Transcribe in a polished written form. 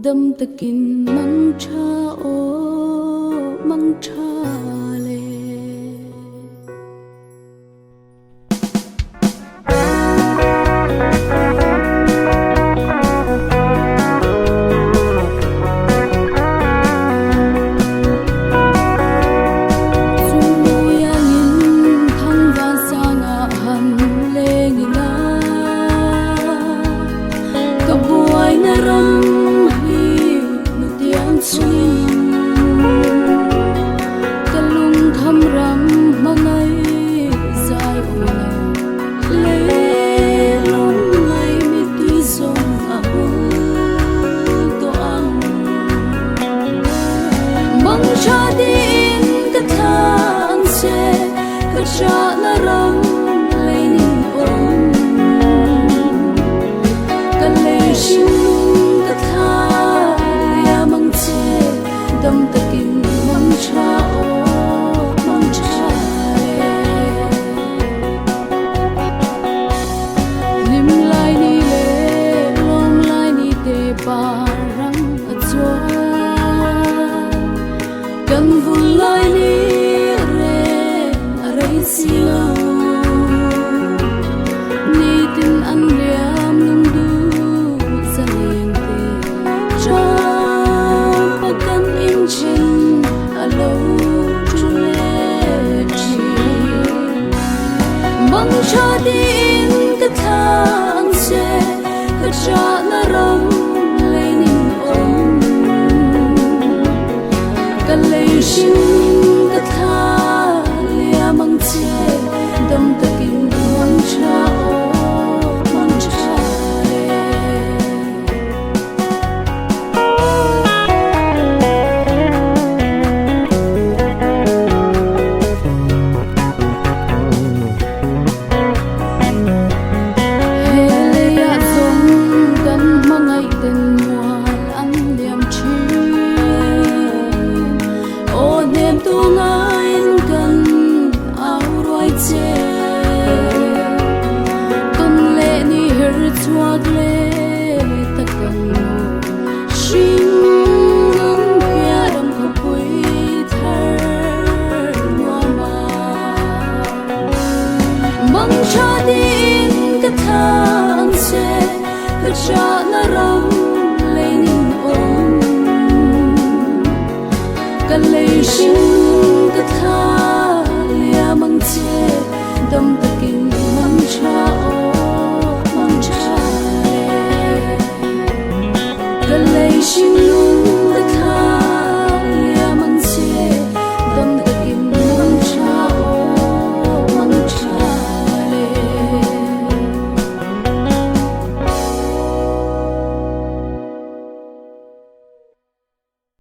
dam takin mang tha o mang tha le cha na ram lấy ninh ôm kan lấy xin ta tha ya mang che dam takin mang cha o mang cha lim lai ni le long lai ni te pa rang a chua kan vun lai ni silo ni tin an liam lung du sa leng te cha pakan in chin alo tu le chi mang cha din ka thang se ka cha na ram le ning om ka le shin ka tha mang che dam takin mang cha o mang cha hele ya zong kan mangai ten mual an liam chi o nem tu ngai kan con lệ ni her chuak le ta kan shin ngam pia dam ko pui thar ma mang cha din ka thang se ka cha na ram le ning om ka le shin ka tha mang che dam takin mang cha o mang cha le ka le shin